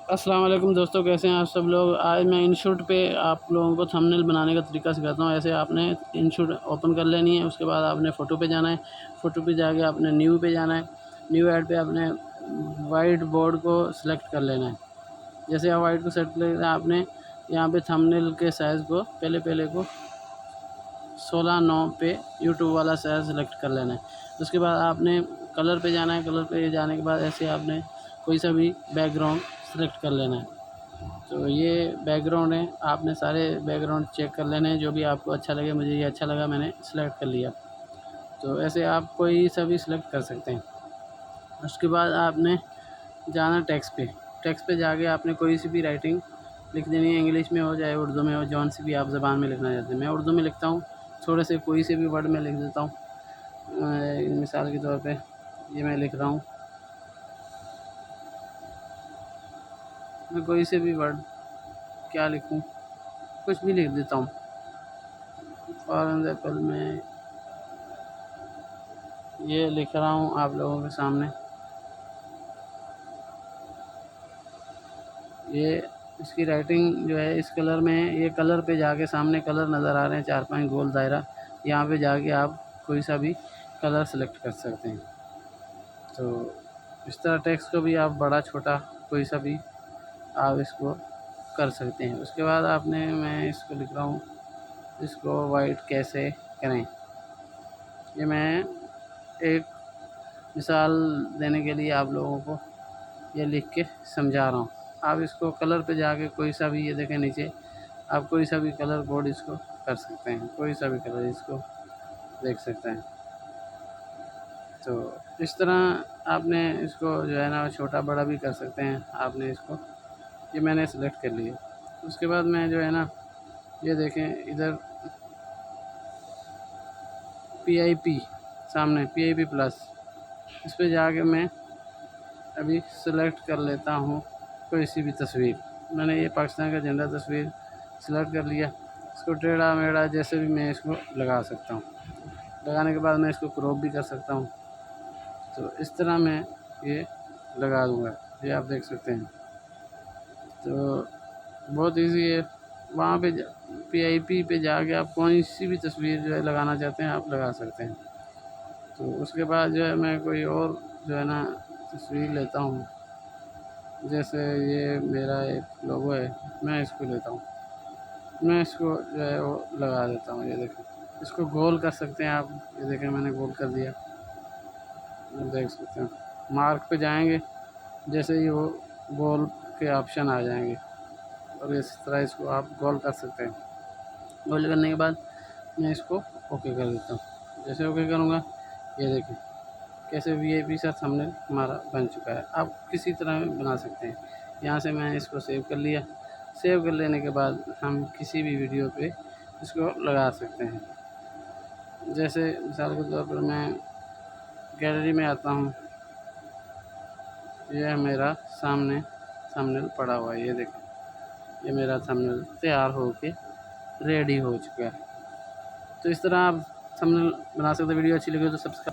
अस्सलाम वालेकुम दोस्तों, कैसे हैं आप सब लोग। आज मैं इनशूट पे आप लोगों को थंबनेल बनाने का तरीका सिखाता हूँ। ऐसे आपने इनशूट ओपन कर लेनी है। उसके बाद आपने फ़ोटो पे जाना है। फ़ोटो पे जाके आपने न्यू पे जाना है। न्यू ऐड पे आपने वाइट बोर्ड को सिलेक्ट कर लेना है। जैसे आप वाइट को सेलेक्ट कर लेना, आपने यहाँ पे थंबनेल के साइज़ को पहले को 16:9 पे यूट्यूब वाला साइज़ सेलेक्ट कर लेना है। उसके बाद आपने कलर पे जाना है। कलर पे जाने के बाद ऐसे आपने कोई सा भी बैकग्राउंड सेलेक्ट कर लेना है। तो ये बैकग्राउंड है, आपने सारे बैकग्राउंड चेक कर लेने हैं जो भी आपको अच्छा लगे। मुझे ये अच्छा लगा, मैंने सेलेक्ट कर लिया। तो ऐसे आप कोई सा भी सिलेक्ट कर सकते हैं। उसके बाद आपने जाना टेक्स्ट पे जाके आपने कोई सी भी राइटिंग लिख देनी है। इंग्लिश में हो चाहे उर्दू में हो, जौन सी भी आप ज़बान में लिखना चाहते हैं। मैं उर्दू में लिखता हूँ, थोड़े से कोई से भी वर्ड में लिख देता हूँ। मिसाल के तौर पे ये मैं लिख रहा हूँ, मैं कोई से भी वर्ड क्या लिखूँ, कुछ भी लिख देता हूँ। फॉर एग्जाम्पल मैं ये लिख रहा हूँ आप लोगों के सामने। ये इसकी राइटिंग जो है इस कलर में है। ये कलर पे जाके सामने कलर नज़र आ रहे हैं, 4-5 गोल दायरा। यहाँ पे जाके आप कोई सा भी कलर सेलेक्ट कर सकते हैं। तो इस तरह टेक्स्ट को भी आप बड़ा छोटा कोई सा भी आप इसको कर सकते हैं। उसके बाद आपने मैं इसको लिख रहा हूँ, इसको वाइट कैसे करें। ये मैं एक मिसाल देने के लिए आप लोगों को ये लिख के समझा रहा हूँ। आप इसको कलर पे जाके कोई सा भी, ये देखें नीचे, आप कोई सा भी कलर कोड इसको कर सकते हैं। कोई सा भी कलर इसको देख सकते हैं। तो इस तरह आपने इसको जो है ना छोटा बड़ा भी कर सकते हैं। आपने इसको, ये मैंने सेलेक्ट कर लिया। उसके बाद मैं जो है ना, ये देखें इधर PIP, सामने PIP प्लस, इस पर जाके मैं अभी सेलेक्ट कर लेता हूँ कोई सी भी तस्वीर। मैंने ये पाकिस्तान का झंडा तस्वीर सेलेक्ट कर लिया। इसको टेढ़ा मेढ़ा जैसे भी मैं इसको लगा सकता हूँ। लगाने के बाद मैं इसको क्रॉप भी कर सकता हूँ। तो इस तरह मैं ये लगा दूँगा, ये आप देख सकते हैं। तो बहुत इजी है। वहाँ पे PIP पे जाके आप कौन सी भी तस्वीर जो है लगाना चाहते हैं आप लगा सकते हैं। तो उसके बाद जो है मैं कोई और जो है ना तस्वीर लेता हूँ। जैसे ये मेरा एक लोगो है, मैं इसको लेता हूँ, मैं इसको जो है वो लगा देता हूँ। ये देखें, इसको गोल कर सकते हैं आप। ये देखें मैंने गोल कर दिया, देख सकते हैं। मार्क पे जाएंगे, जैसे ही वो गोल के ऑप्शन आ जाएंगे और इस तरह इसको आप गोल कर सकते हैं। गोल करने के बाद मैं इसको ओके कर देता हूँ। जैसे ओके करूँगा, ये देखें कैसे VIP सा थंबनेल हमारा बन चुका है। आप किसी तरह बना सकते हैं। यहाँ से मैं इसको सेव कर लिया। सेव कर लेने के बाद हम किसी भी वीडियो पे इसको लगा सकते हैं। जैसे मिसाल के तौर पर मैं गैलरी में आता हूँ, यह मेरा सामने थंबनेल पड़ा हुआ है। ये देखें, ये मेरा थंबनेल तैयार हो के रेडी हो चुका है। तो इस तरह आप थंबनेल बना सकते हैं। वीडियो अच्छी लगी तो सब्सक्राइब